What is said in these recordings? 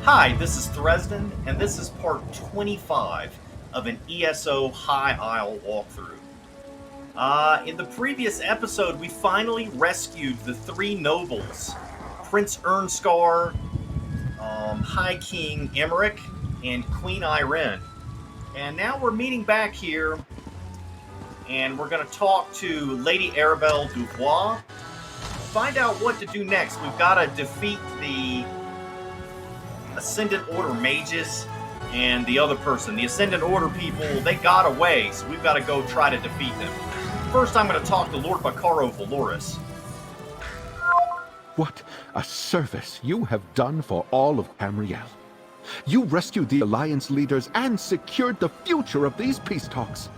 Hi, this is Thresden, and this is part 25 of an ESO High Isle walkthrough. In the previous episode, we finally rescued the three nobles, Prince Ernscar, High King Emmerich, and Queen Irene. And now we're meeting back here, and we're going to talk to Lady Arabelle Dubois, find out what to do next. We've got to defeat the Ascndant Order mages and the other person. The Ascendant Order people, they got away, so we've got to go try to defeat them. First, I'm going to talk to Lord Bacaro Valoris. What a service you have done for all of Tamriel. You rescued the Alliance leaders and secured the future of these peace talks.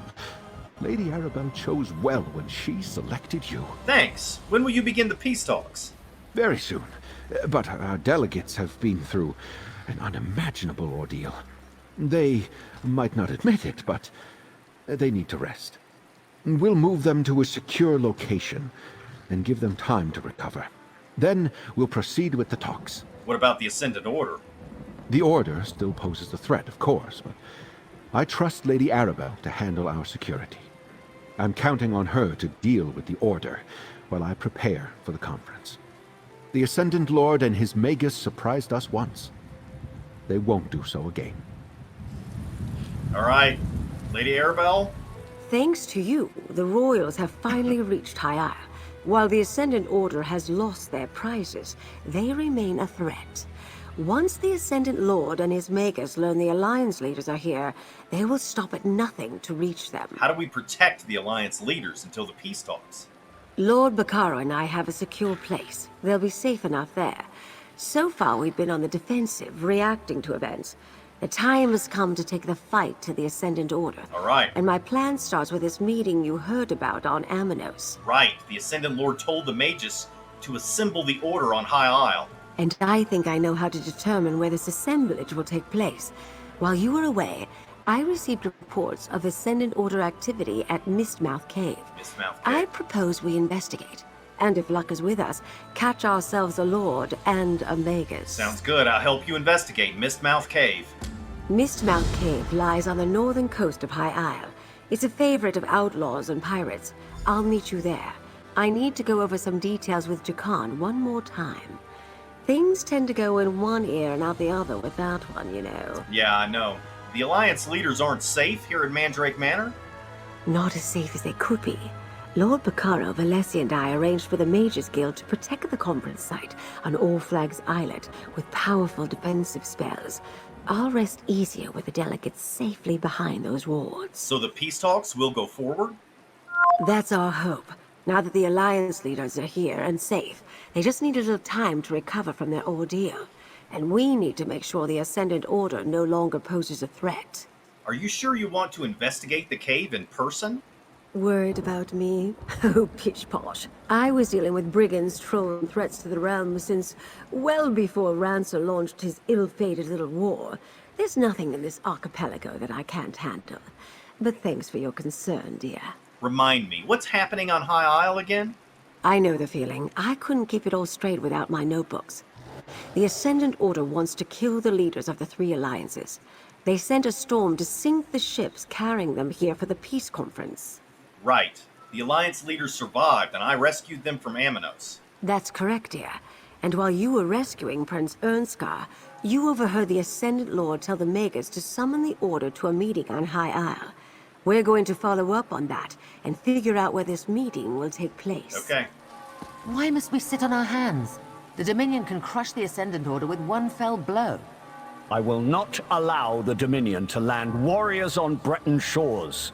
Lady Arabelle chose well when she selected you. Thanks. When will you begin the peace talks? Very soon. But our delegates have been through an unimaginable ordeal. They might not admit it, but they need to rest. We'll move them to a secure location and give them time to recover. Then we'll proceed with the talks. What about the Ascendant Order? The Order still poses a threat, of course, but I trust Lady Arabelle to handle our security. I'm counting on her to deal with the Order while I prepare for the conference. The Ascendant Lord and his Magus surprised us once. They won't do so again. All right, Lady Arabelle? Thanks to you, the royals have finally reached High Isle. While the Ascendant Order has lost their prizes, they remain a threat. Once the Ascendant Lord and his Magus learn the Alliance leaders are here, they will stop at nothing to reach them. How do we protect the Alliance leaders until the peace talks? Lord Bacaro and I have a secure place. They'll be safe enough there. So far, we've been on the defensive, reacting to events. The time has come to take the fight to the Ascendant Order. All right. And my plan starts with this meeting you heard about on Amanos. Right. The Ascendant Lord told the mages to assemble the Order on High Isle. And I think I know how to determine where this assemblage will take place. While you were away, I received reports of Ascendant Order activity at Mistmouth Cave. Mistmouth Cave. I propose we investigate. And if luck is with us, catch ourselves a Lord and a Magus. Sounds good. I'll help you investigate Mistmouth Cave. Mistmouth Cave lies on the northern coast of High Isle. It's a favorite of outlaws and pirates. I'll meet you there. I need to go over some details with Jakan one more time. Things tend to go in one ear and out the other with that one, you know. Yeah, I know. The Alliance leaders aren't safe here at Mandrake Manor? Not as safe as they could be. Lord Bacaro, Valesi, and I arranged for the Mages Guild to protect the conference site on All Flags Islet with powerful defensive spells. I'll rest easier with the delegates safely behind those wards. So the peace talks will go forward? That's our hope. Now that the Alliance leaders are here and safe, they just need a little time to recover from their ordeal. And we need to make sure the Ascendant Order no longer poses a threat. Are you sure you want to investigate the cave in person? Worried about me? Oh, pish posh. I was dealing with brigands, trolls, and threats to the realm since well before Rancer launched his ill-fated little war. There's nothing in this archipelago that I can't handle. But thanks for your concern, dear. Remind me, what's happening on High Isle again? I know the feeling. I couldn't keep it all straight without my notebooks. The Ascendant Order wants to kill the leaders of the three alliances. They sent a storm to sink the ships carrying them here for the peace conference. Right. The Alliance leaders survived, and I rescued them from Amanos. That's correct, dear. And while you were rescuing Prince Ernscar, you overheard the Ascendant Lord tell the Magus to summon the Order to a meeting on High Isle. We're going to follow up on that and figure out where this meeting will take place. Okay. Why must we sit on our hands? The Dominion can crush the Ascendant Order with one fell blow. I will not allow the Dominion to land warriors on Breton shores.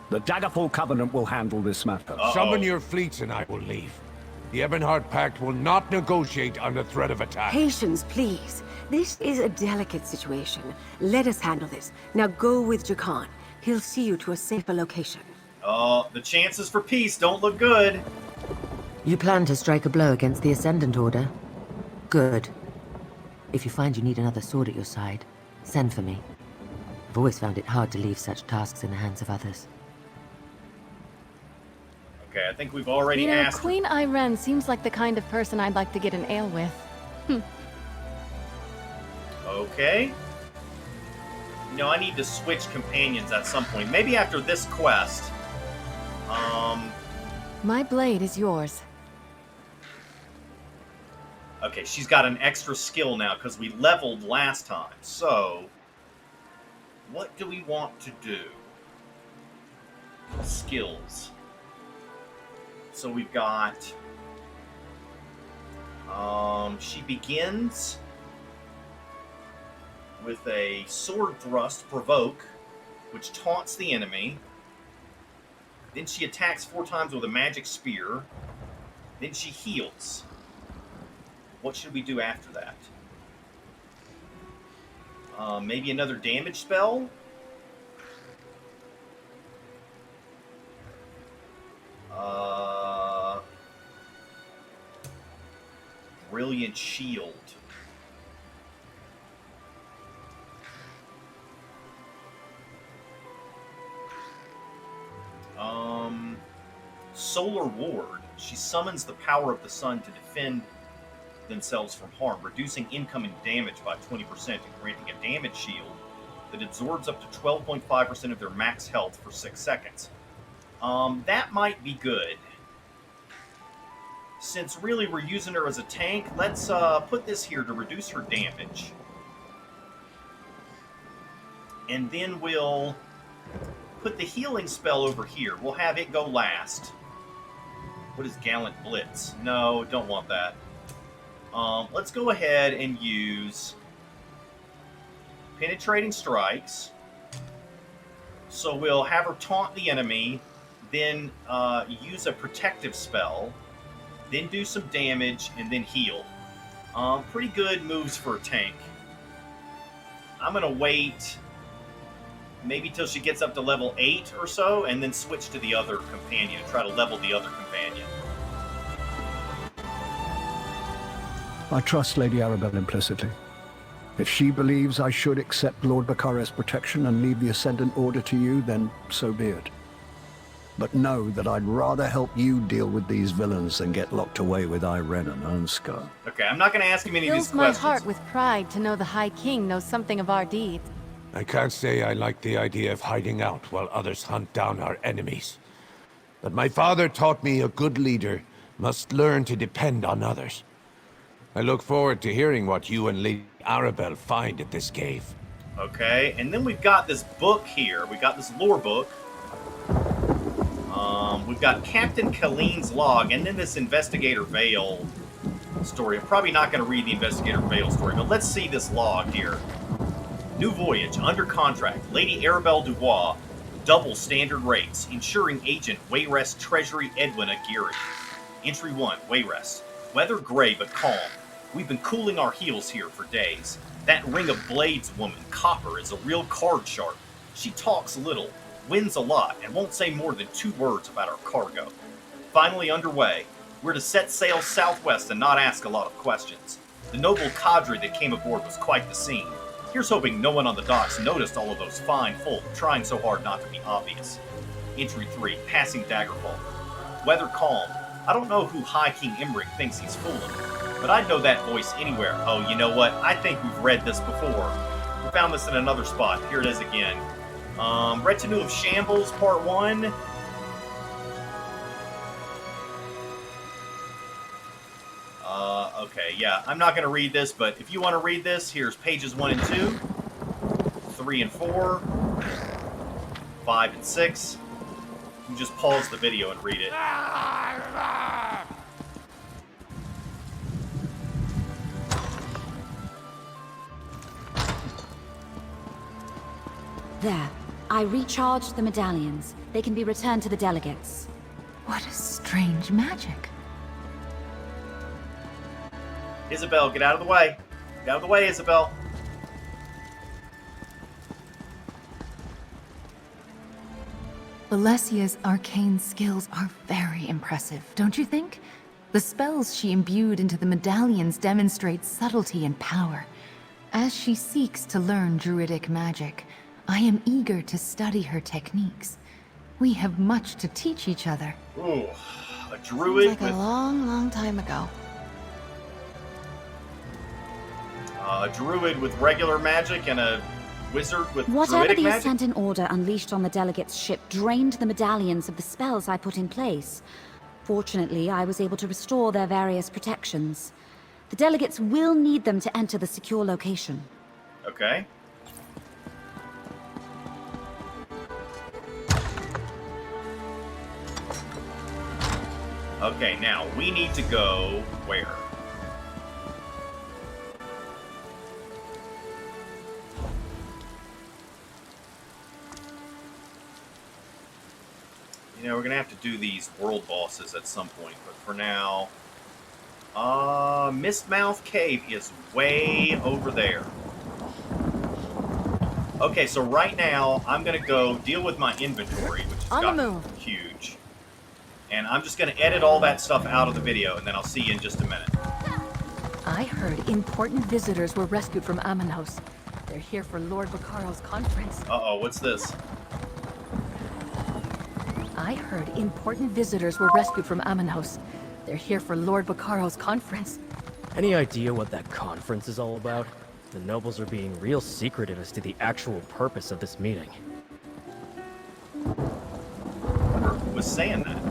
The Daggerfall Covenant will handle this matter. Summon your fleets and I will leave. The Ebonheart Pact will not negotiate under threat of attack. Patience, please. This is a delicate situation. Let us handle this. Now go with Jakan. He'll see you to a safer location. The chances for peace don't look good. You plan to strike a blow against the Ascendant Order? Good. If you find you need another sword at your side, send for me. I've always found it hard to leave such tasks in the hands of others. Okay, I think we've already You know, asked. Queen Irene seems like the kind of person I'd like to get an ale with. Okay. You know, I need to switch companions at some point. Maybe after this quest. My blade is yours. Okay, she's got an extra skill now because we leveled last time. So, what do we want to do? Skills. So we've got... she begins with a sword thrust, provoke, which taunts the enemy. Then she attacks 4 times with a magic spear. Then she heals. What should we do after that? Maybe another damage spell? Brilliant shield. Solar Ward. She summons the power of the sun to defend themselves from harm, reducing incoming damage by 20% and granting a damage shield that absorbs up to 12.5% of their max health for 6 seconds. That might be good. Since really we're using her as a tank, let's put this here to reduce her damage. And then we'll put the healing spell over here. We'll have it go last. What is Gallant Blitz? No, don't want that. Let's go ahead and use Penetrating Strikes. So we'll have her taunt the enemy, then use a protective spell, then do some damage, and then heal. Pretty good moves for a tank. I'm going to wait maybe till she gets up to level 8 or so, and then switch to the other companion, try to level the other companion. I trust Lady Arabelle implicitly. If she believes I should accept Lord Bakara's protection and leave the Ascendant Order to you, then so be it. But know that I'd rather help you deal with these villains than get locked away with Irene and Ernska. Okay, I'm not going to ask him any of these Fills my questions. heart with pride to know the High King knows something of our deeds. I can't say I like the idea of hiding out while others hunt down our enemies. But my father taught me a good leader must learn to depend on others. I look forward to hearing what you and Lady Arabelle find at this cave. Okay, and then we've got this book here. We've got this lore book. We've got Captain Kaleen's log, and then this Investigator Vale story. I'm probably not going to read the Investigator Vale story, but let's see this log here. New voyage, under contract. Lady Arabelle Dubois, double standard rates, ensuring agent Wayrest Treasury Edwin Garrick. Entry 1, Wayrest. Weather gray but calm. We've been cooling our heels here for days. That Ring of Blades woman, Copper, is a real card sharp. She talks little, wins a lot, and won't say more than 2 words about our cargo. Finally underway, we're to set sail southwest and not ask a lot of questions. The noble cadre that came aboard was quite the scene. Here's hoping no one on the docks noticed all of those fine folk trying so hard not to be obvious. Entry 3, passing Daggerfall. Weather calm. I don't know who High King Emmerich thinks he's fooling, but I'd know that voice anywhere. Oh, you know what? I think we've read this before. We found this in another spot. Here it is again. Retinue of Shambles, Part 1. Okay, yeah, I'm not going to read this, but if you want to read this, here's pages 1 and 2, 3 and 4, 5 and 6. You just pause the video and read it. There. I recharged the medallions. They can be returned to the delegates. What a strange magic. Isabel, get out of the way. Get out of the way, Isabel. Alessia's arcane skills are very impressive, don't you think? The spells she imbued into the medallions demonstrate subtlety and power. As she seeks to learn druidic magic, I am eager to study her techniques. We have much to teach each other. Ooh, a druid Seems like a long, long time ago. A druid with regular magic and a wizard with Whatever druidic the magic? Ascendant Order unleashed on the delegate's ship drained the medallions of the spells I put in place. Fortunately, I was able to restore their various protections. The delegates will need them to enter the secure location. Okay. Okay, now we need to go where? You know, we're gonna have to do these world bosses at some point, but for now, Mistmouth Cave is way over there. Okay, so right now, I'm gonna go deal with my inventory, which has gotten huge. And I'm just gonna edit all that stuff out of the video, and then I'll see you in just a minute. I heard important visitors were rescued from Amanos. They're here for Lord Baccaro's conference. Uh-oh, what's this? I heard important visitors were rescued from Amanos. They're here for Lord Baccaro's conference. Any idea what that conference is all about? The nobles are being real secretive as to the actual purpose of this meeting. I wonder who was saying that.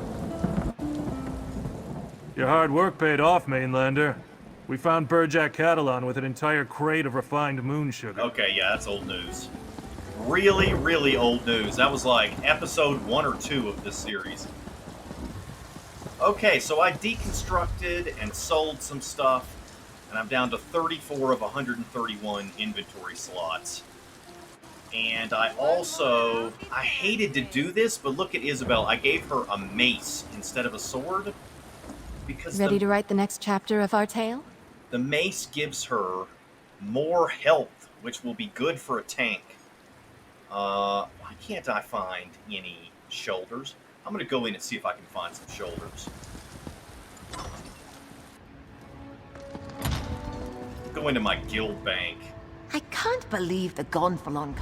Your hard work paid off, Mainlander. We found Burjack Catalan with an entire crate of refined moon sugar. Okay, yeah, that's old news. Really, really old news. That was like episode 1 or 2 of this series. Okay, so I deconstructed and sold some stuff, and I'm down to 34 of 131 inventory slots. And I hated to do this, but look at Isabel. I gave her a mace instead of a sword. Because Ready to write the next chapter of our tale? the mace gives her more health, which will be good for a tank. Why can't I find any shoulders? I'm going to go in and see if I can find some shoulders. Go into my guild bank. I can't believe the Gonfalon.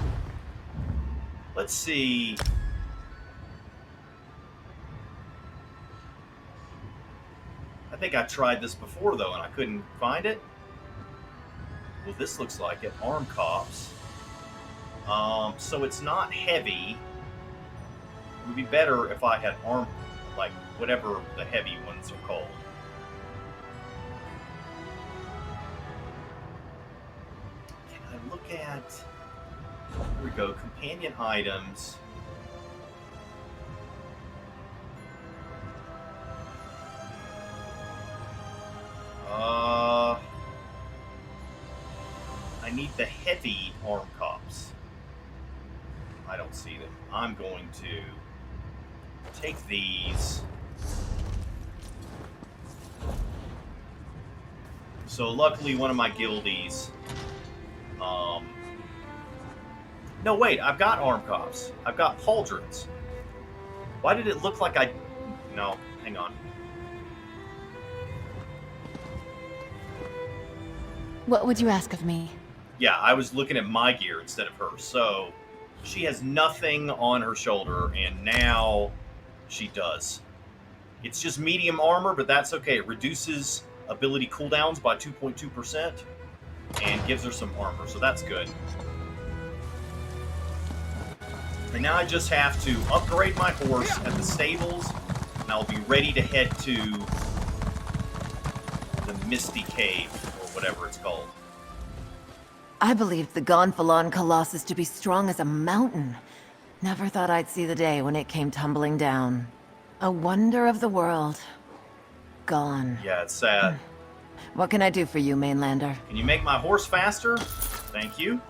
Let's see. I think I tried this before, though, and I couldn't find it. Well, this looks like it. Arm cops. So it's not heavy. It would be better if I had arm, like, whatever the heavy ones are called. Can I look at... Here we go. Companion items. I need the heavy arm cops. I don't see them. I'm going to take these. So luckily one of my guildies... No, wait, I've got arm cops. I've got pauldrons. Why did it look like I... No, hang on. What would you ask of me? Yeah, I was looking at my gear instead of hers. So, she has nothing on her shoulder, and now she does. It's just medium armor, but that's okay. It reduces ability cooldowns by 2.2% and gives her some armor, so that's good. And now I just have to upgrade my horse at the stables, and I'll be ready to head to the Misty Cave, or whatever it's called. I believed the Gonfalon Colossus to be strong as a mountain. Never thought I'd see the day when it came tumbling down. A wonder of the world. Gone. Yeah, it's sad. What can I do for you, Mainlander? Can you make my horse faster? Thank you.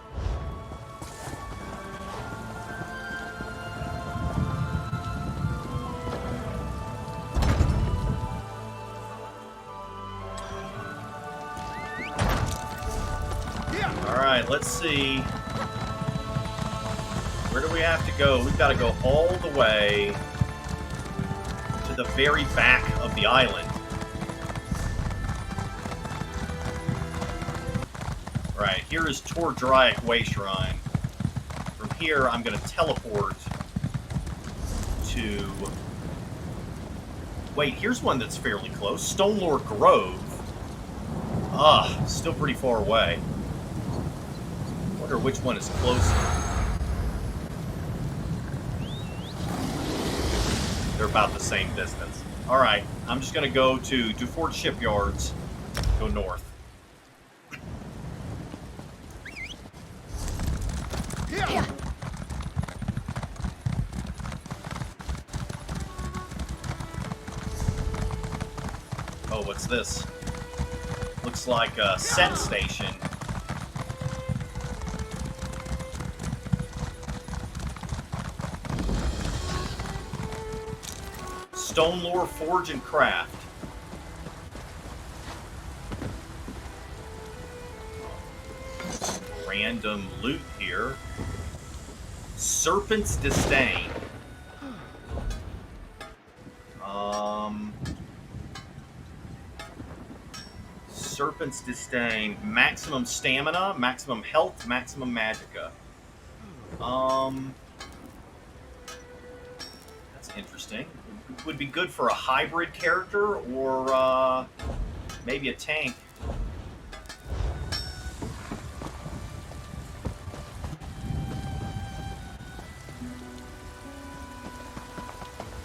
Alright, let's see. Where do we have to go? We've got to go all the way to the very back of the island. Right, here is Tordraic Way Shrine. From here, I'm going to teleport to... Wait, here's one that's fairly close. Stonelore Grove. Still pretty far away. wonder which one is closer. They're about the same distance. Alright, I'm just going to go to Dufort Shipyards, go north. Oh, what's this? Looks like a set station. Stonelore Forge and Craft. Random loot here. Serpent's Disdain. Serpent's Disdain. Maximum stamina, maximum health, maximum magicka. That's interesting. Would be good for a hybrid character or maybe a tank.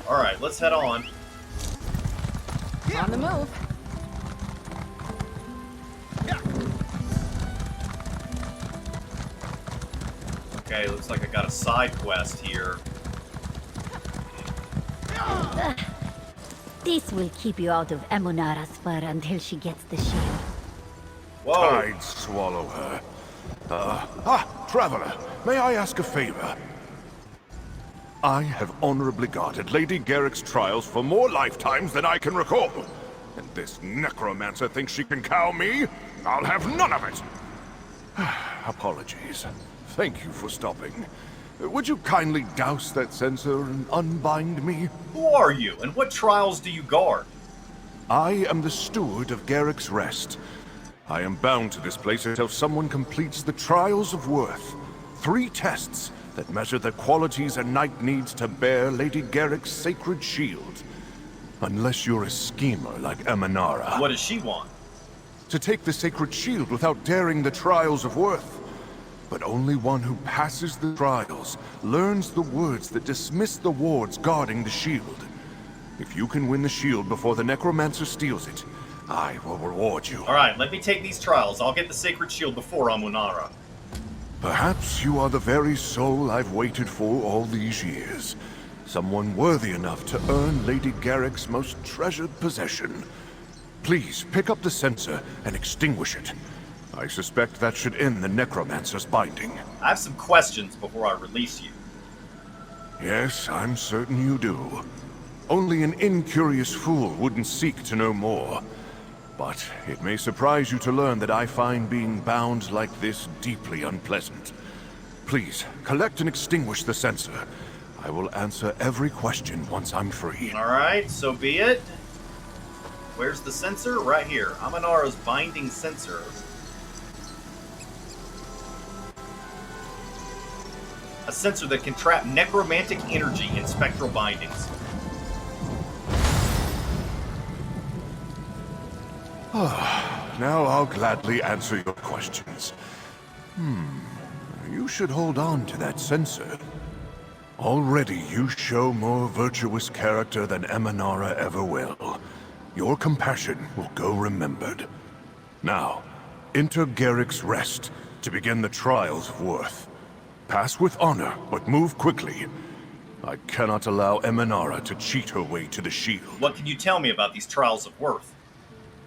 Alright, let's head on. On the move. Okay, looks like I got a side quest here. This will keep you out of Amunara's fur until she gets the shield. Whoa! I'd swallow her. Traveler, may I ask a favor? I have honorably guarded Lady Garrick's trials for more lifetimes than I can recall. And this necromancer thinks she can cow me? I'll have none of it! Apologies. Thank you for stopping. Would you kindly douse that censer and unbind me? Who are you, and what trials do you guard? I am the steward of Garrick's Rest. I am bound to this place until someone completes the Trials of Worth. 3 tests that measure the qualities a knight needs to bear Lady Garrick's sacred shield. Unless you're a schemer like Amunara. What does she want? To take the sacred shield without daring the Trials of Worth. But only one who passes the trials learns the words that dismiss the wards guarding the shield. If you can win the shield before the necromancer steals it, I will reward you. Alright, let me take these trials. I'll get the sacred shield before Amunara. Perhaps you are the very soul I've waited for all these years. Someone worthy enough to earn Lady Garrick's most treasured possession. Please, pick up the censer and extinguish it. I suspect that should end the necromancer's binding. I have some questions before I release you. Yes, I'm certain you do. Only an incurious fool wouldn't seek to know more. But it may surprise you to learn that I find being bound like this deeply unpleasant. Please, collect and extinguish the censer. I will answer every question once I'm free. Alright, so be it. Where's the censer? Right here. Amunara's binding censer. A censer that can trap necromantic energy in spectral bindings. Now I'll gladly answer your questions. You should hold on to that censer. Already you show more virtuous character than Amunara ever will. Your compassion will go remembered. Now, enter Garrick's Rest to begin the Trials of Worth. Pass with honor, but move quickly. I cannot allow Amunara to cheat her way to the shield. What can you tell me about these Trials of Worth?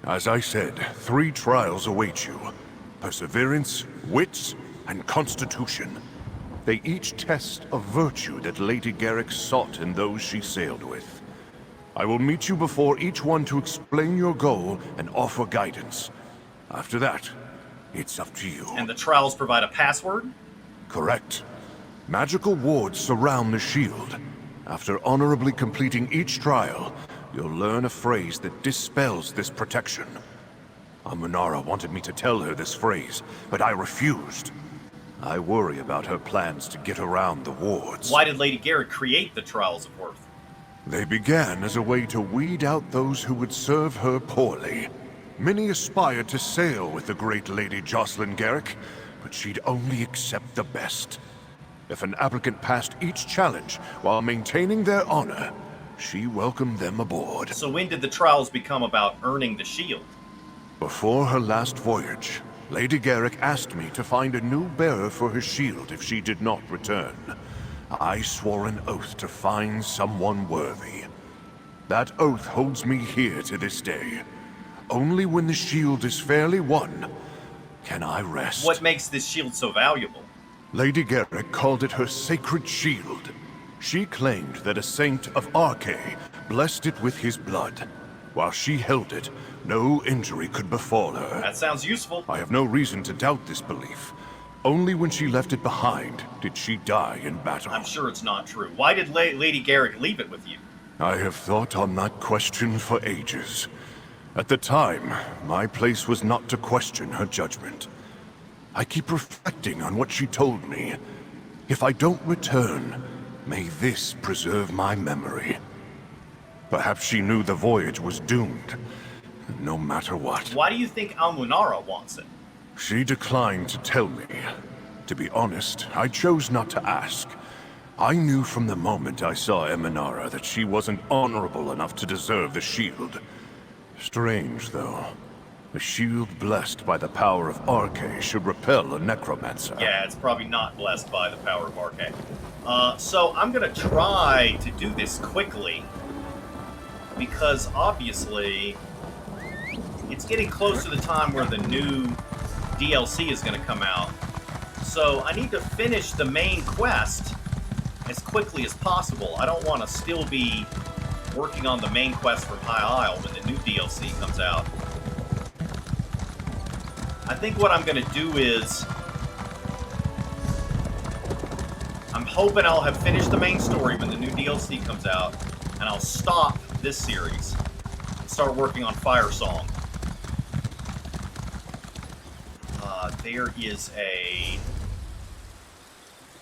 As I said, 3 trials await you. Perseverance, Wits, and Constitution. They each test a virtue that Lady Garrick sought in those she sailed with. I will meet you before each one to explain your goal and offer guidance. After that, it's up to you. And the trials provide a password? Correct. Magical wards surround the shield. After honorably completing each trial, you'll learn a phrase that dispels this protection. Amunara wanted me to tell her this phrase, but I refused. I worry about her plans to get around the wards. Why did Lady Garrick create the Trials of Worth? They began as a way to weed out those who would serve her poorly. Many aspired to sail with the great Lady Jocelyn Garrick, but she'd only accept the best. If an applicant passed each challenge while maintaining their honor, she welcomed them aboard. So when did the trials become about earning the shield? Before her last voyage, Lady Garrick asked me to find a new bearer for her shield if she did not return. I swore an oath to find someone worthy. That oath holds me here to this day. Only when the shield is fairly won can I rest. What makes this shield so valuable? Lady Garrick called it her sacred shield. She claimed that a saint of Arche blessed it with his blood. While she held it, no injury could befall her. That sounds useful. I have no reason to doubt this belief. Only when she left it behind did she die in battle. I'm sure it's not true. Why did Lady Garrick leave it with you? I have thought on that question for ages. At the time, my place was not to question her judgment. I keep reflecting on what she told me. If I don't return, may this preserve my memory. Perhaps she knew the voyage was doomed, no matter what. Why do you think Amunara wants it? She declined to tell me. To be honest, I chose not to ask. I knew from the moment I saw Amunara that she wasn't honorable enough to deserve the shield. Strange, though. A shield blessed by the power of Arche should repel a necromancer. Yeah, it's probably not blessed by the power of Arche. So I'm gonna try to do this quickly, because obviously it's getting close to the time where the new DLC is gonna come out. So I need to finish the main quest as quickly as possible. I don't want to still be working on the main quest from High Isle when the new DLC comes out. I think what I'm going to do is, I'm hoping I'll have finished the main story when the new DLC comes out, and I'll stop this series and start working on Fire Song. There is a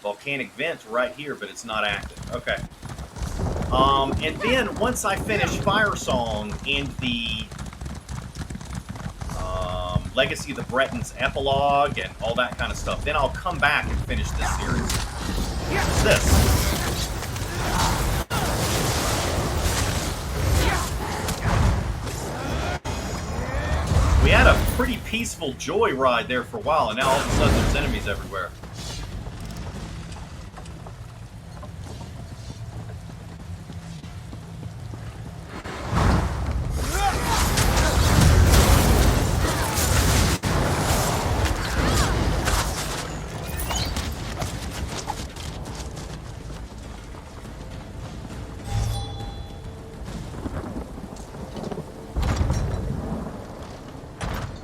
volcanic vent right here, but it's not active. Okay. And then once I finish Fire Song and the Legacy of the Bretons epilogue and all that kind of stuff, then I'll come back and finish this series. What's this? We had a pretty peaceful joyride there for a while, and now all of a sudden there's enemies everywhere.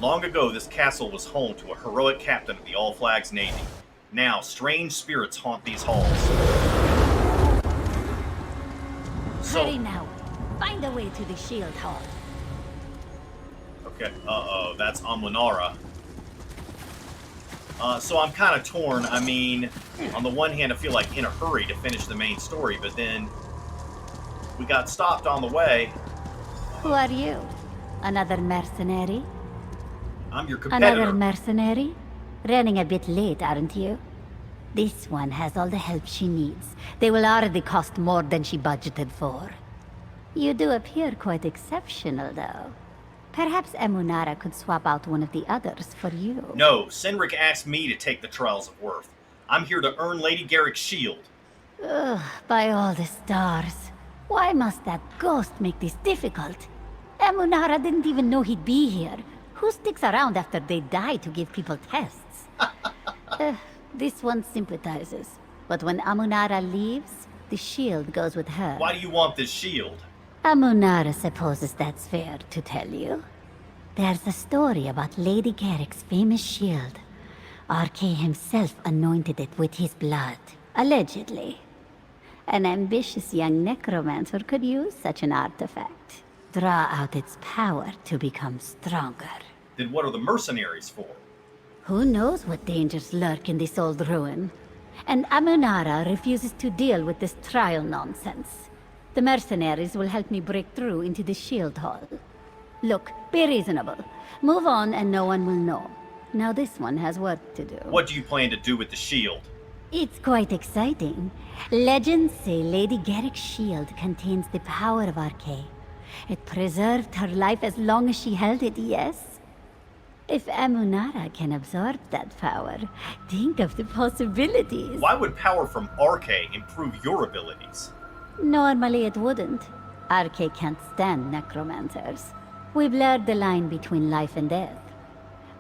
Long ago, this castle was home to a heroic captain of the All Flags Navy. Now, strange spirits haunt these halls. Hurry now. Find a way to the shield hall. Okay, that's Amunara. So I'm kind of torn. I mean, on the one hand, I feel like in a hurry to finish the main story, but then we got stopped on the way. Who are you? Another mercenary? I'm your competitor. Another mercenary? Running a bit late, aren't you? This one has all the help she needs. They will already cost more than she budgeted for. You do appear quite exceptional, though. Perhaps Amunara could swap out one of the others for you. No, Cynric asked me to take the Trials of Worth. I'm here to earn Lady Garrick's shield. Ugh, by all the stars. Why must that ghost make this difficult? Amunara didn't even know he'd be here. Who sticks around after they die to give people tests? This one sympathizes. But when Amunara leaves, the shield goes with her. Why do you want this shield? Amunara supposes that's fair to tell you. There's a story about Lady Garrick's famous shield. Arche himself anointed it with his blood, allegedly. An ambitious young necromancer could use such an artifact. Draw out its power to become stronger. Then what are the mercenaries for? Who knows what dangers lurk in this old ruin? And Amunara refuses to deal with this trial nonsense. The mercenaries will help me break through into the shield hall. Look, be reasonable. Move on and no one will know. Now this one has work to do. What do you plan to do with the shield? It's quite exciting. Legends say Lady Garrick's shield contains the power of Arche. It preserved her life as long as she held it, yes? If Amunara can absorb that power, think of the possibilities. Why would power from Arche improve your abilities? Normally it wouldn't. Arche can't stand necromancers. We blurred the line between life and death.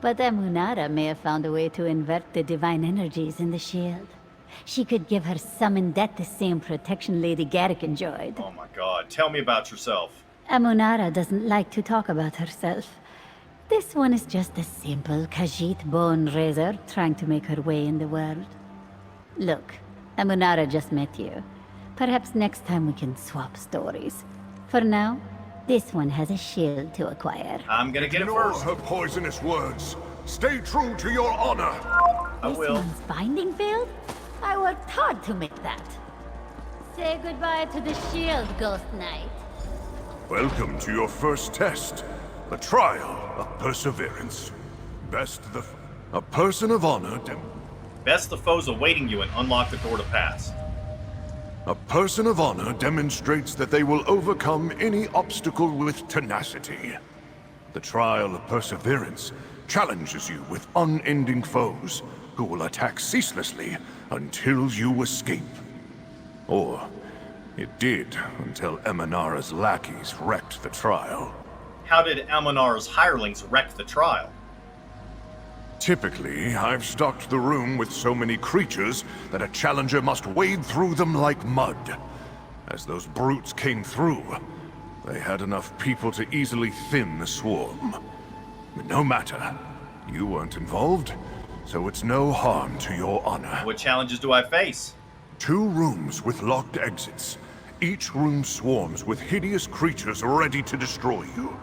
But Amunara may have found a way to invert the divine energies in the shield. She could give her summoned death the same protection Lady Garrick enjoyed. Oh my god, tell me about yourself. Amunara doesn't like to talk about herself. This one is just a simple Khajit bone raiser trying to make her way in the world. Look, Amunara just met you. Perhaps next time we can swap stories. For now, this one has a shield to acquire. I'm gonna get it first. Ignore her poisonous words. Stay true to your honor. I will. This one's binding failed? I worked hard to make that. Say goodbye to the shield, Ghost Knight. Welcome to your first test. The trial of perseverance. A person of honor. Best the foes awaiting you and unlock the door to pass. A person of honor demonstrates that they will overcome any obstacle with tenacity. The trial of perseverance challenges you with unending foes who will attack ceaselessly until you escape. Or, it did until Amunara's lackeys wrecked the trial. How did Amunara's hirelings wreck the trial? Typically, I've stocked the room with so many creatures that a challenger must wade through them like mud. As those brutes came through, they had enough people to easily thin the swarm. But no matter, you weren't involved, so it's no harm to your honor. What challenges do I face? 2 rooms with locked exits. Each room swarms with hideous creatures ready to destroy you.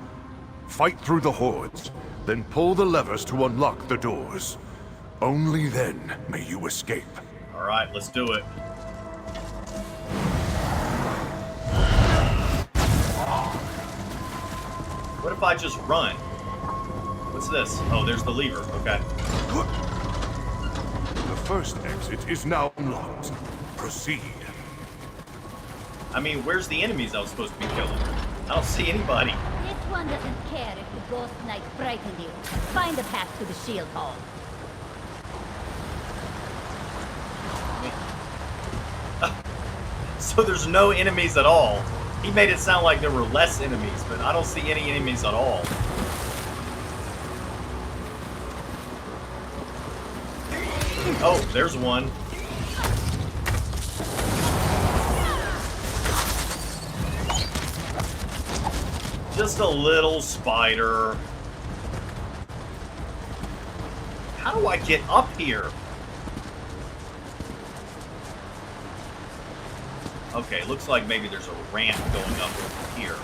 Fight through the hordes, then pull the levers to unlock the doors. Only then may you escape. Alright, let's do it. What if I just run? What's this? Oh, there's the lever. Okay. The first exit is now unlocked. Proceed. I mean, where's the enemies I was supposed to be killing? I don't see anybody. This one doesn't care if the Ghost Knight frightened you. Find a path to the shield hall. So there's no enemies at all. He made it sound like there were less enemies, but I don't see any enemies at all. Oh, there's one. Just a little spider. How do I get up here? Okay, looks like maybe there's a ramp going up over here.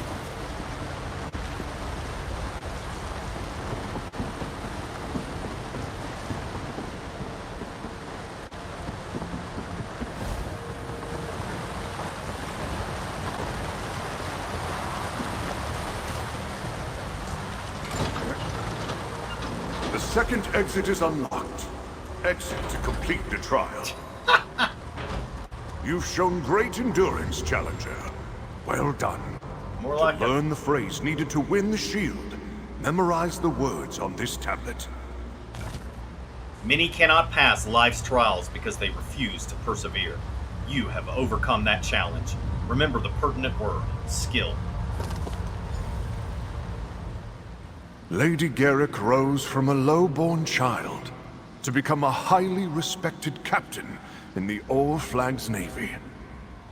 The second exit is unlocked. Exit to complete the trial. You've shown great endurance, Challenger. Well done. More like to learn the phrase needed to win the shield, memorize the words on this tablet. Many cannot pass life's trials because they refuse to persevere. You have overcome that challenge. Remember the pertinent word, skill. Lady Garrick rose from a low-born child to become a highly respected captain in the All-Flags Navy.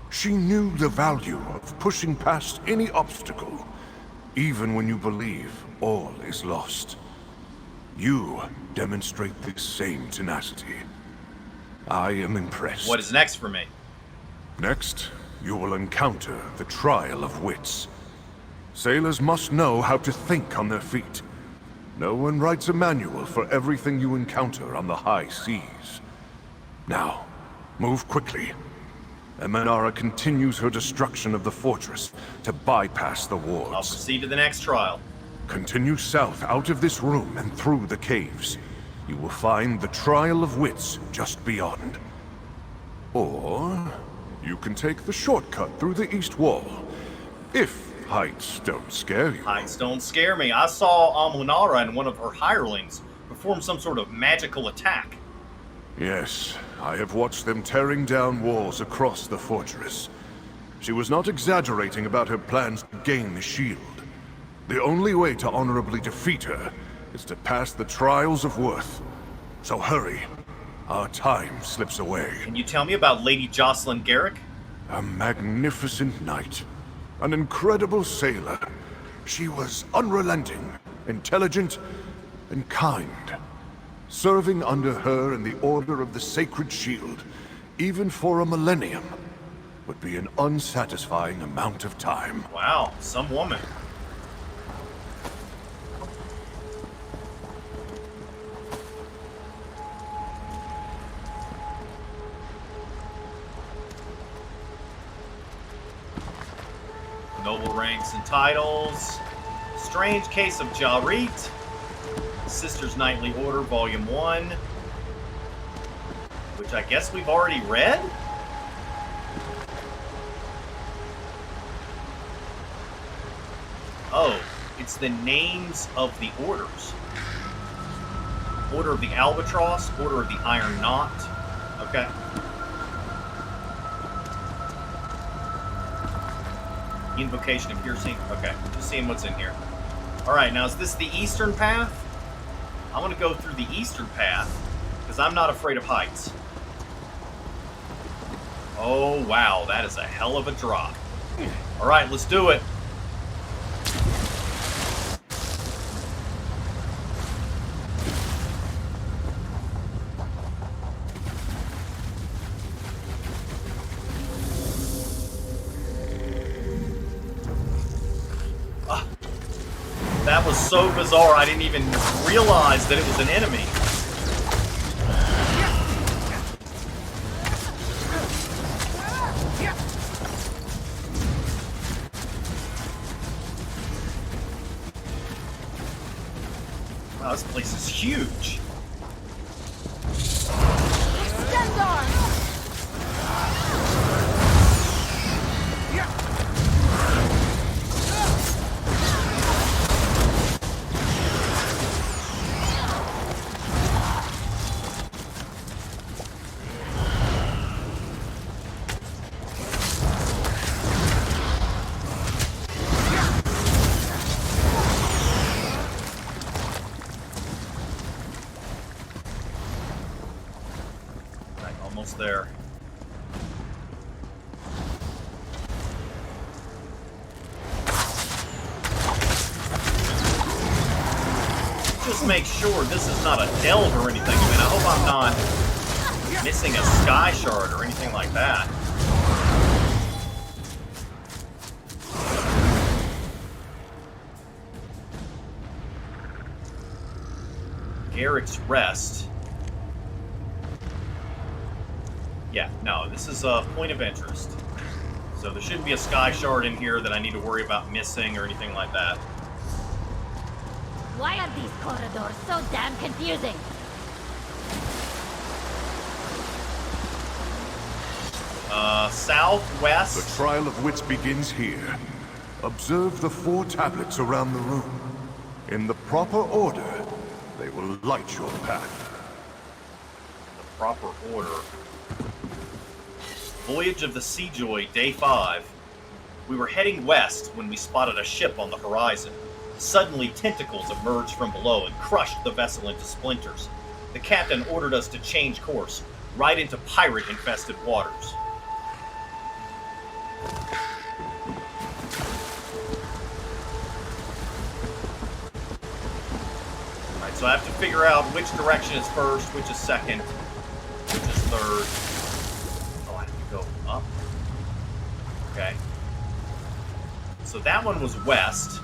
She knew the value of pushing past any obstacle, even when you believe all is lost. You demonstrate the same tenacity. I am impressed. What is next for me? Next, you will encounter the trial of wits. Sailors must know how to think on their feet. No one writes a manual for everything you encounter on the high seas. Now, move quickly. Amunara continues her destruction of the fortress to bypass the wards. I'll proceed to the next trial. Continue south out of this room and through the caves. you will find the Trial of Wits just beyond. Or you can take the shortcut through the east wall, if heights don't scare you. Heights don't scare me. I saw Amunara and one of her hirelings perform some sort of magical attack. Yes, I have watched them tearing down walls across the fortress. She was not exaggerating about her plans to gain the shield. The only way to honorably defeat her is to pass the trials of worth. So hurry. Our time slips away. Can you tell me about Lady Jocelyn Garrick? A magnificent knight. An incredible sailor. She was unrelenting, intelligent, and kind. Serving under her in the Order of the Sacred Shield, even for a millennium, would be an unsatisfying amount of time. Wow, some woman. Noble ranks and titles. Strange Case of Jarrit. Sister's Knightly Order, Volume 1. Which I guess we've already read? Oh, it's the names of the orders. Order of the Albatross, Order of the Iron Knot. Okay. Invocation of Piercing. Okay, just seeing what's in here. Alright, now is this the eastern path? I want to go through the eastern path, because I'm not afraid of heights. Oh, wow, that is a hell of a drop. Alright, let's do it. That was so bizarre, I didn't even realize that it was an enemy. Wow, this place is huge. There. Just make sure this is not a delve or anything. I mean, I hope I'm not missing a sky shard or anything like that. Garrick's Rest. Yeah, no, this is a point of interest. So there shouldn't be a sky shard in here that I need to worry about missing or anything like that. Why are these corridors so damn confusing? Southwest. The Trial of Wits begins here. Observe the 4 tablets around the room. In the proper order, they will light your path. The proper order. Voyage of the Seajoy, Day 5. We were heading west when we spotted a ship on the horizon. Suddenly, tentacles emerged from below and crushed the vessel into splinters. The captain ordered us to change course, right into pirate-infested waters. Alright, so I have to figure out which direction is first, which is second, which is third. Go up. Okay. So that one was west.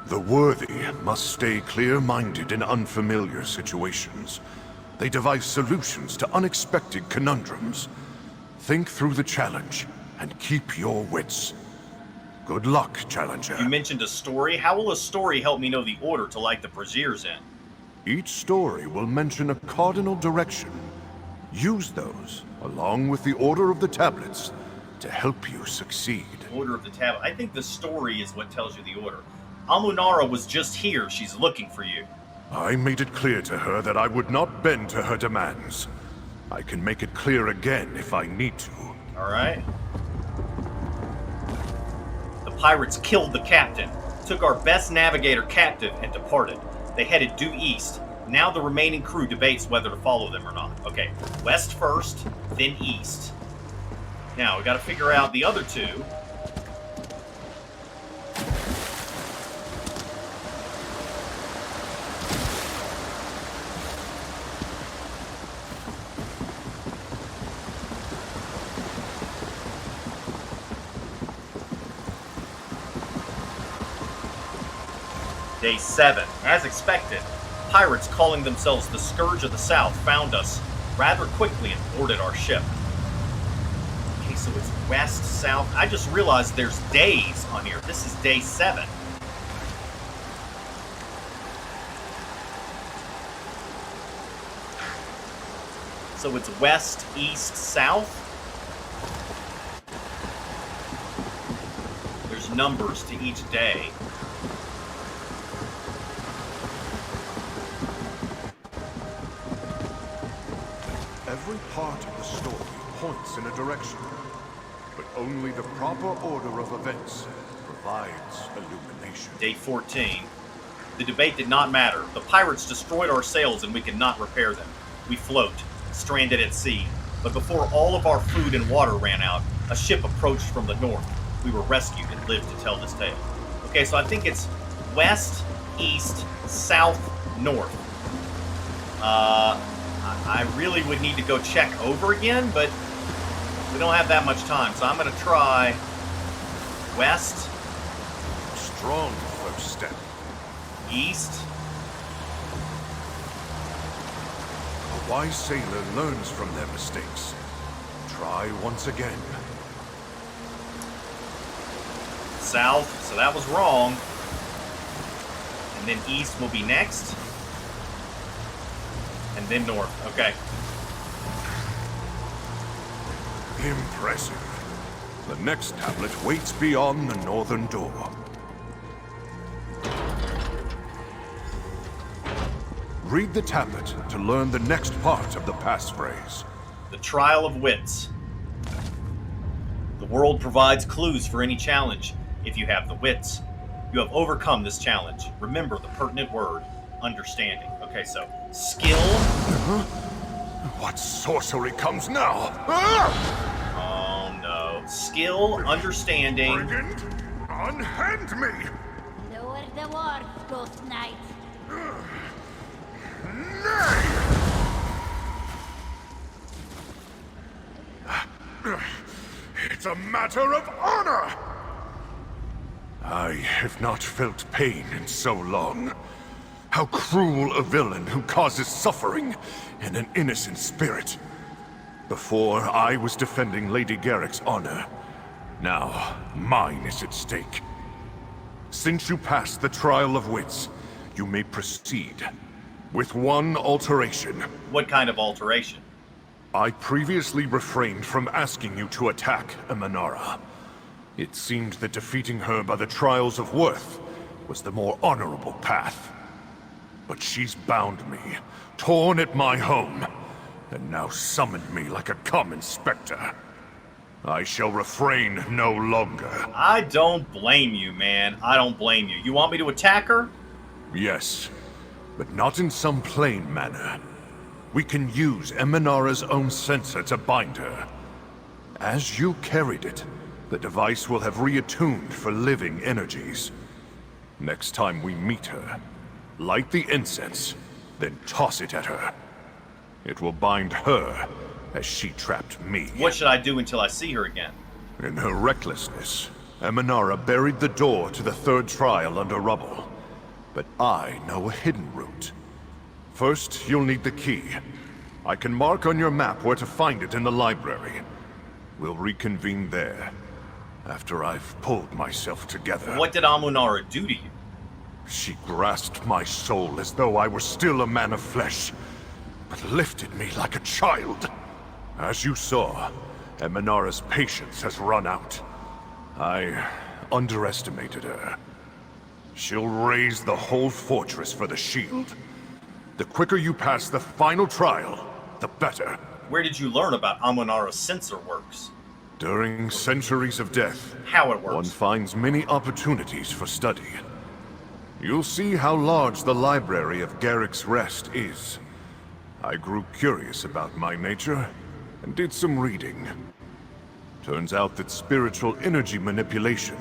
The worthy must stay clear-minded in unfamiliar situations. They devise solutions to unexpected conundrums. Think through the challenge and keep your wits. Good luck, Challenger. You mentioned a story. How will a story help me know the order to light the braziers in? Each story will mention a cardinal direction. Use those, along with the Order of the Tablets, to help you succeed. Order of the Tablet. I think the story is what tells you the order. Amunara was just here. She's looking for you. I made it clear to her that I would not bend to her demands. I can make it clear again if I need to. Alright. The pirates killed the captain, took our best navigator captive, and departed. They headed due east. Now the remaining crew debates whether to follow them or not. Okay, west first, then east. Now, we gotta figure out the other two. Day 7. As expected, pirates calling themselves the Scourge of the South found us rather quickly and boarded our ship. Okay, so it's west, south. I just realized there's days on here. This is day 7. So it's west, east, south. There's numbers to each day. Every part of the story points in a direction, but only the proper order of events provides illumination. Day 14. The debate did not matter. The pirates destroyed our sails and we could not repair them. We float, stranded at sea. But before all of our food and water ran out, a ship approached from the north. We were rescued and lived to tell this tale. Okay, so I think it's west, east, south, north. I really would need to go check over again, but we don't have that much time, so I'm going to try west. Strong first step. East. A wise sailor learns from their mistakes. Try once again. South, so that was wrong. And then east will be next. And then north. Okay. Impressive. The next tablet waits beyond the northern door. Read the tablet to learn the next part of the passphrase. The Trial of Wits. The world provides clues for any challenge. If you have the wits, you have overcome this challenge. Remember the pertinent word, understanding. Okay, so skill. What sorcery comes now? Oh no. Skill, understanding. Brigand, unhand me! Lower the ward, Ghost Knight. It's a matter of honor! I have not felt pain in so long. How cruel a villain who causes suffering in an innocent spirit. Before, I was defending Lady Garrick's honor. Now, mine is at stake. Since you passed the trial of wits, you may proceed. With one alteration. What kind of alteration? I previously refrained from asking you to attack Amunara. It seemed that defeating her by the trials of worth was the more honorable path. But she's bound me, torn at my home, and now summoned me like a common specter. I shall refrain no longer. I don't blame you, man. I don't blame you. You want me to attack her? Yes, but not in some plain manner. We can use Amunara's own Censer to bind her. As you carried it, the device will have reattuned for living energies. Next time we meet her, light the incense, then toss it at her. It will bind her as she trapped me. What should I do until I see her again? In her recklessness, Amunara buried the door to the third trial under rubble. But I know a hidden route. First, you'll need the key. I can mark on your map where to find it in the library. We'll reconvene there. after I've pulled myself together. What did Amunara do to you? She grasped my soul as though I were still a man of flesh, but lifted me like a child. As you saw, Amunara's patience has run out. I underestimated her. She'll raise the whole fortress for the shield. The quicker you pass the final trial, the better. Where did you learn about Amunara's Censer works? During centuries of death, how it works. One finds many opportunities for study. You'll see how large the library of Garrick's Rest is. I grew curious about my nature and did some reading. Turns out that spiritual energy manipulation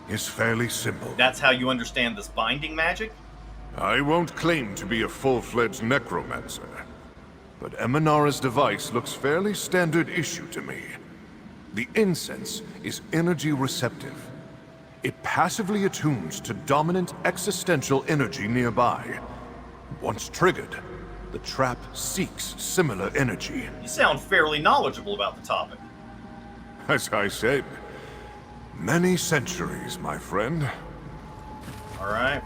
is fairly simple. That's how you understand this binding magic? I won't claim to be a full-fledged necromancer, but Amunara's device looks fairly standard issue to me. The incense is energy receptive. It passively attunes to dominant existential energy nearby. Once triggered, the trap seeks similar energy. You sound fairly knowledgeable about the topic. As I said, many centuries, my friend. All right.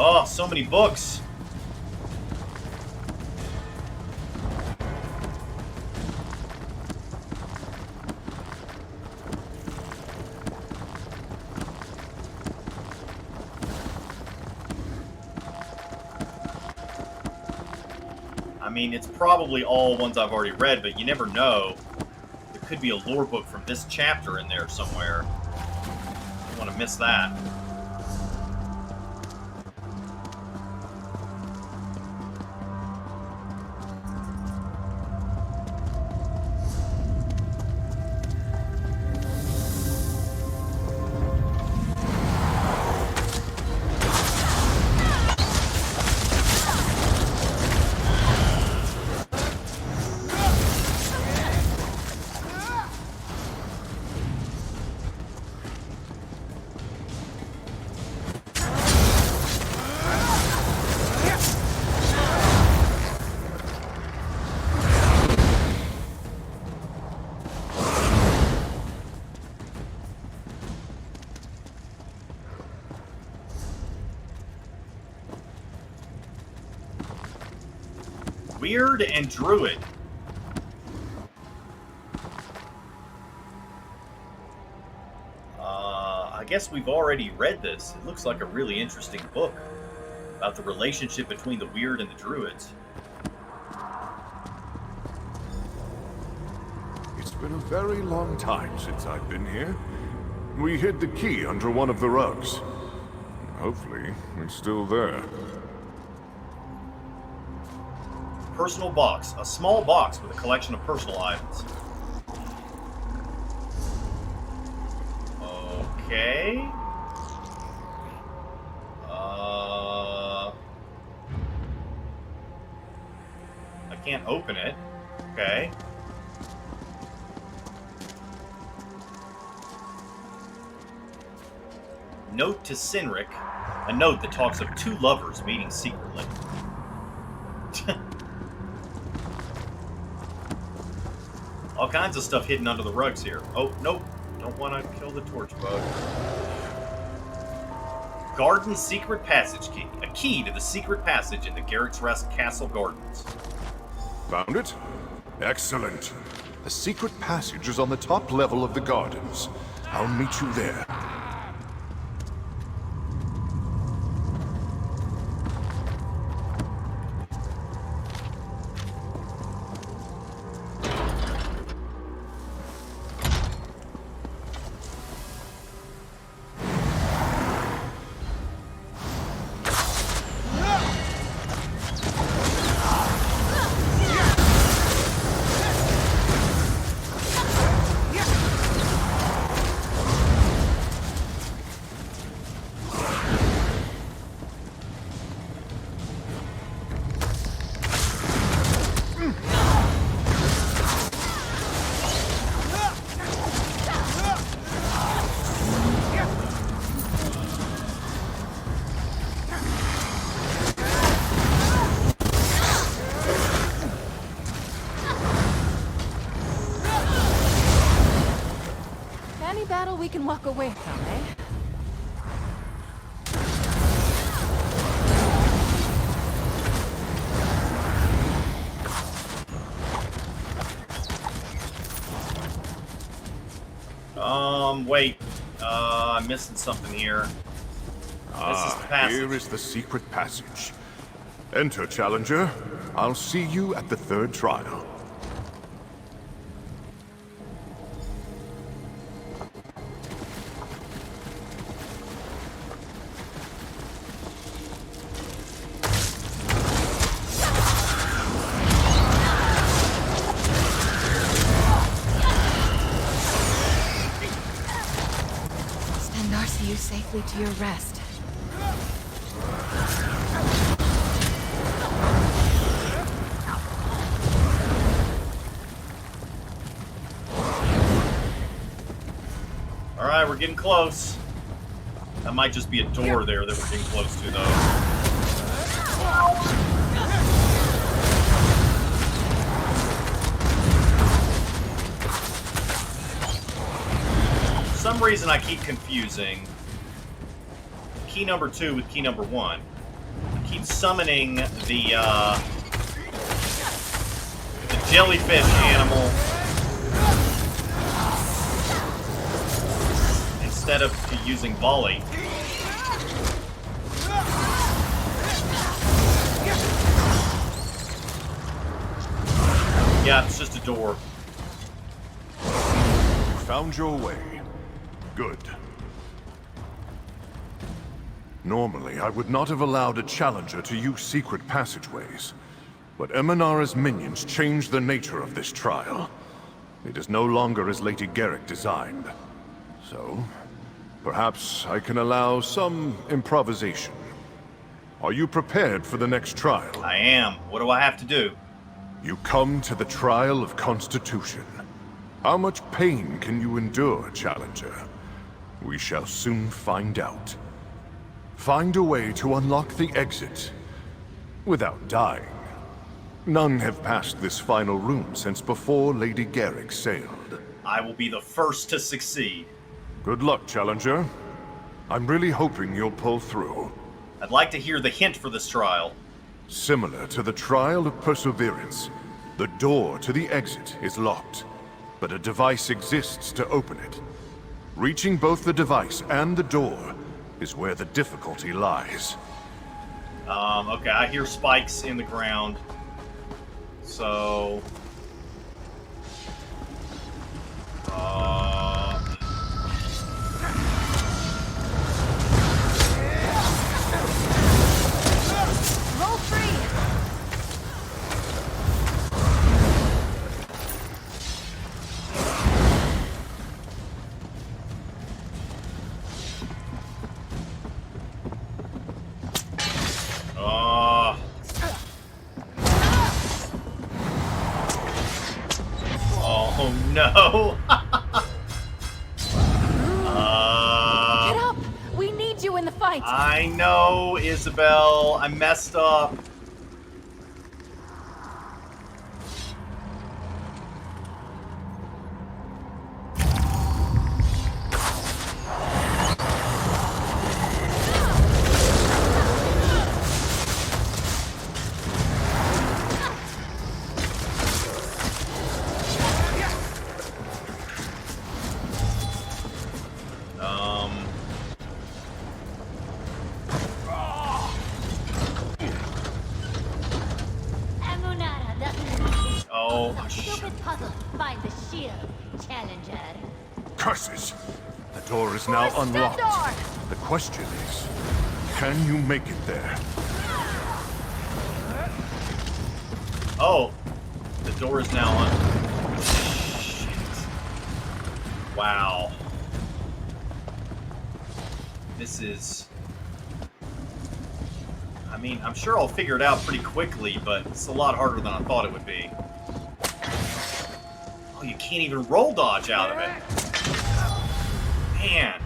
Oh, so many books. I mean, it's probably all ones I've already read, but you never know. There could be a lore book from this chapter in there somewhere. I don't want to miss that. Weird and Druid. I guess we've already read this. It looks like a really interesting book about the relationship between the Weird and the Druids. It's been a very long time since I've been here. We hid the key under one of the rugs. Hopefully, it's still there. Personal box. A small box with a collection of personal items. Okay. I can't open it. Okay. Note to Cynric. A note that talks of two lovers meeting secretly. All kinds of stuff hidden under the rugs here. Oh, nope. Don't want to kill the torch bug. Garden Secret Passage Key. A key to the secret passage in the Garrick's Rest Castle Gardens. Found it? Excellent. The secret passage is on the top level of the gardens. I'll meet you there. battle we can walk away from, eh? Wait. I'm missing something here. This is the passage. Here is the secret passage. Enter, Challenger. I'll see you at the third trial. See you safely to your rest. Alright, we're getting close. That might just be a door there that we're getting close to, though. For some reason I keep confusing key number 2 with key number 1. I keep summoning the jellyfish animal instead of using volley. Yeah, it's just a door. Found your way. Good. Normally, I would not have allowed a challenger to use secret passageways, but Amunara's minions changed the nature of this trial. It is no longer as Lady Garrick designed. So, perhaps I can allow some improvisation. Are you prepared for the next trial? I am. What do I have to do? You come to the trial of Constitution. How much pain can you endure, Challenger? We shall soon find out. Find a way to unlock the exit without dying. None have passed this final room since before Lady Garrick sailed. I will be the first to succeed. Good luck, Challenger. I'm really hoping you'll pull through. I'd like to hear the hint for this trial. Similar to the trial of Perseverance, the door to the exit is locked, but a device exists to open it. Reaching both the device and the door is where the difficulty lies. Okay, I hear spikes in the ground. So... Roll free! Oh no! Get up! We need you in the fight! I know, Isabel. I messed up. Find the shield, Challenger. Curses! The door is now unlocked. The question is, can you make it there? Oh, the door is now on. Shit. Wow. This is... I mean, I'm sure I'll figure it out pretty quickly, but it's a lot harder than I thought it would be. Oh, you can't even roll dodge out of it. Man.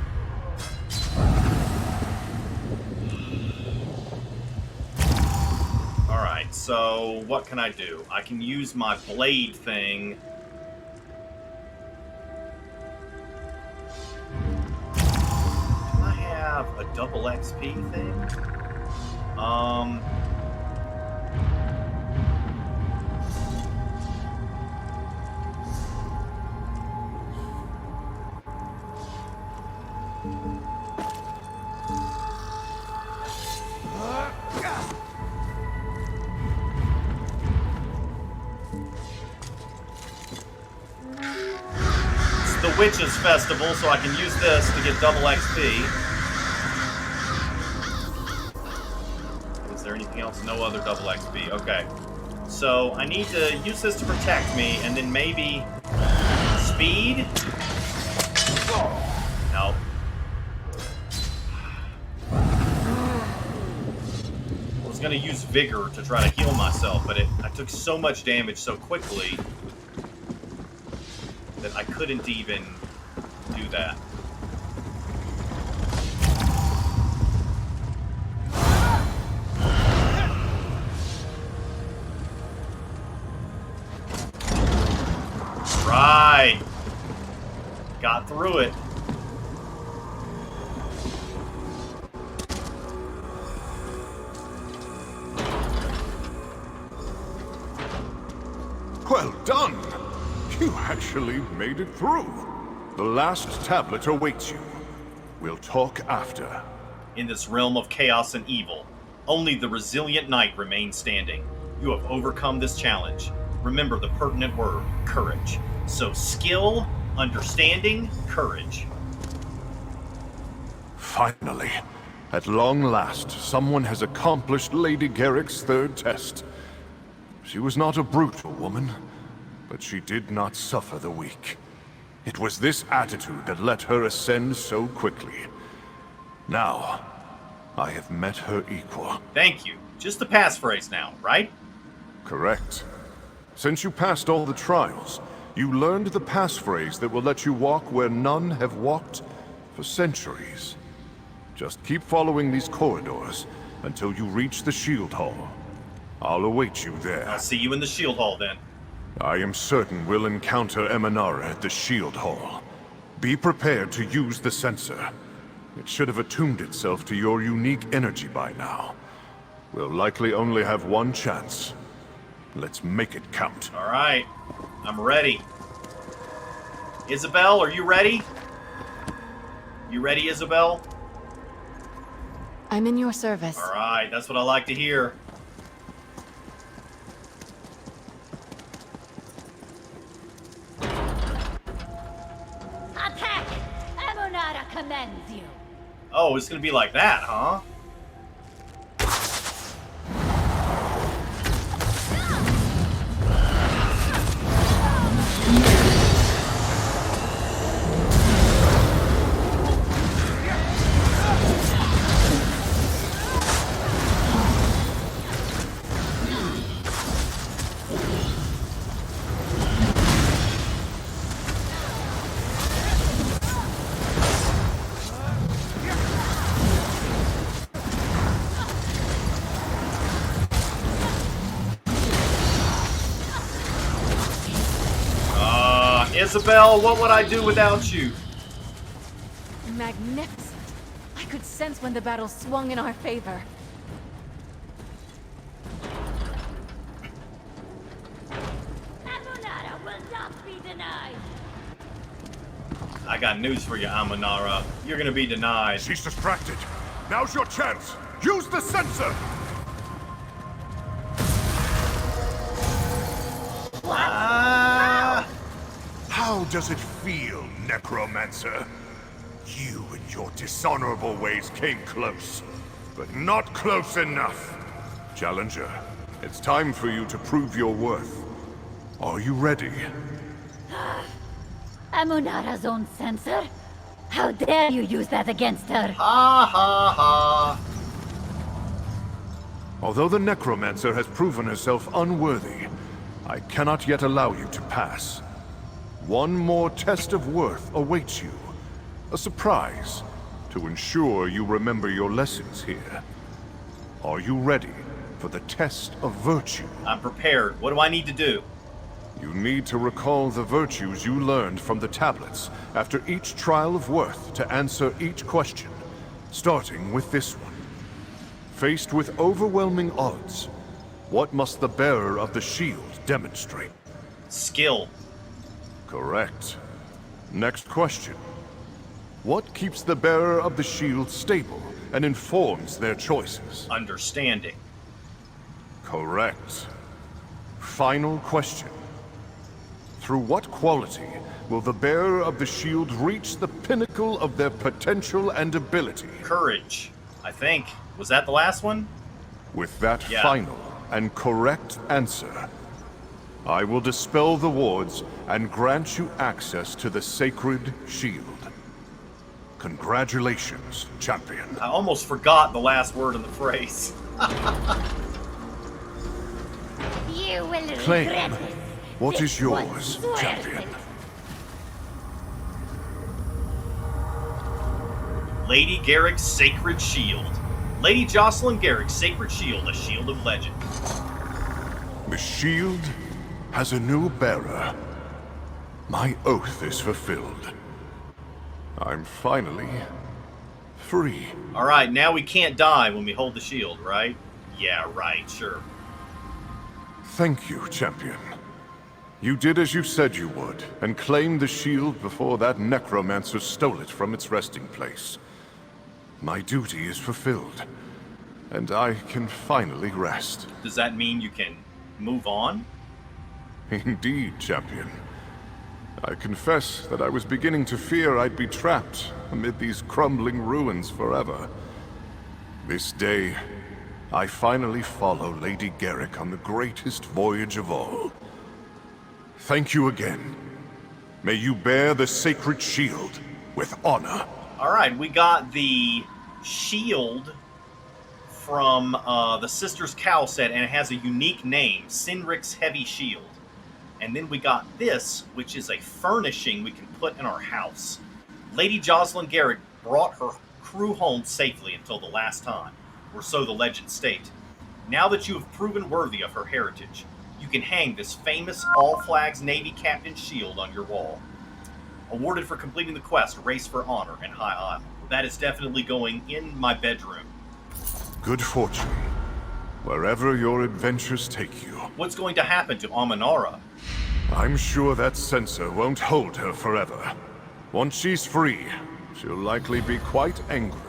Alright, so what can I do? I can use my blade thing. have a double XP thing? It's the Witches' Festival, so I can use this to get double XP. Is there anything else? No other double XP. Okay. So I need to use this to protect me, and then maybe speed? No. I was gonna use vigor to try to heal myself, but I took so much damage so quickly that I couldn't even do that. Right. Got through it. Well done! You actually made it through. The last tablet awaits you. We'll talk after. In this realm of chaos and evil, only the resilient knight remains standing. You have overcome this challenge. Remember the pertinent word, courage. So skill, understanding, courage. Finally, at long last, someone has accomplished Lady Garrick's third test. She was not a brutal woman, but she did not suffer the weak. It was this attitude that let her ascend so quickly. Now, I have met her equal. Thank you. Just the passphrase now, right? Correct. Since you passed all the trials, you learned the passphrase that will let you walk where none have walked for centuries. Just keep following these corridors until you reach the Shield Hall. I'll await you there. I'll see you in the Shield Hall then. I am certain we'll encounter Amunara at the Shield Hall. Be prepared to use the Censer. It should have attuned itself to your unique energy by now. We'll likely only have one chance. Let's make it count. All right. I'm ready. Isabel, are you ready? You ready, Isabel? I'm in your service. All right. That's what I like to hear. Attack! Amunara commands you. Oh, it's gonna be like that, huh? Isabel, what would I do without you? Magnificent. I could sense when the battle swung in our favor. Amunara will not be denied. I got news for you, Amunara. You're gonna be denied. She's distracted. Now's your chance. Use the Censer! How does it feel, Necromancer? You and your dishonorable ways came close, but not close enough. Challenger, it's time for you to prove your worth. Are you ready? Amunara's own Censer? How dare you use that against her? Ha ha ha. Although the Necromancer has proven herself unworthy, I cannot yet allow you to pass. One more test of worth awaits you. A surprise, to ensure you remember your lessons here. Are you ready for the test of virtue? I'm prepared. What do I need to do? You need to recall the virtues you learned from the tablets after each trial of worth to answer each question. Starting with this one. Faced with overwhelming odds, what must the bearer of the shield demonstrate? Skill. Correct. Next question. What keeps the bearer of the shield stable and informs their choices? Understanding. Correct. Final question. Through what quality will the bearer of the shield reach the pinnacle of their potential and ability? Courage, I think. Was that the last one? With that final and correct answer, I will dispel the wards and grant you access to the sacred shield. Congratulations, champion. I almost forgot the last word in the phrase. You will Claim. regret it. What is yours, champion? Lady Garrick's Sacred Shield. Lady Jocelyn Garrick's Sacred Shield, a shield of legend. The shield has a new bearer. My oath is fulfilled. I'm finally free. Alright, now we can't die when we hold the shield, right? Yeah, right, sure. Thank you, champion. You did as you said you would, and claimed the shield before that necromancer stole it from its resting place. My duty is fulfilled, and I can finally rest. Does that mean you can move on? Indeed, champion. I confess that I was beginning to fear I'd be trapped amid these crumbling ruins forever. This day, I finally follow Lady Garrick on the greatest voyage of all. Thank you again. May you bear the sacred shield with honor. Alright, we got the shield from the Sister's Cowl set, and it has a unique name, Cynric's Heavy Shield. And then we got this, which is a furnishing we can put in our house. Lady Jocelyn Garrick brought her crew home safely until the last time, or so the legends state. Now that you have proven worthy of her heritage, you can hang this famous All Flags Navy Captain shield on your wall. Awarded for completing the quest, Race for Honor in High Isle. That is definitely going in my bedroom. Good fortune, wherever your adventures take you. What's going to happen to Amunara? I'm sure that Censer won't hold her forever. Once she's free, she'll likely be quite angry.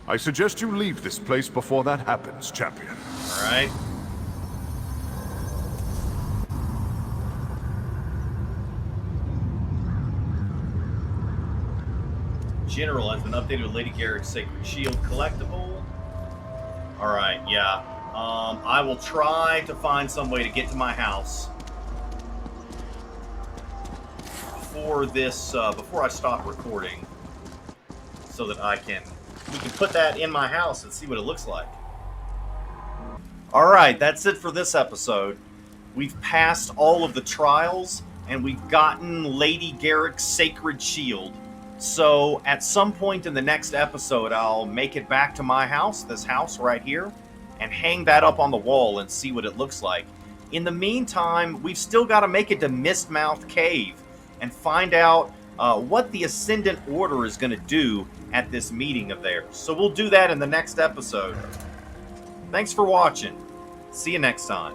I suggest you leave this place before that happens, champion. Alright. General has been updated with Lady Garrick's Sacred Shield collectible. Alright, yeah. I will try to find some way to get to my house before I stop recording, so that we can put that in my house and see what it looks like. Alright, that's it for this episode. We've passed all of the trials, and we've gotten Lady Garrick's Sacred Shield. So, at some point in the next episode, I'll make it back to my house, this house right here, and hang that up on the wall and see what it looks like. In the meantime, we've still got to make it to Mistmouth Cave and find out what the Ascndant Order is going to do at this meeting of theirs. So we'll do that in the next episode. Thanks for watching. See you next time.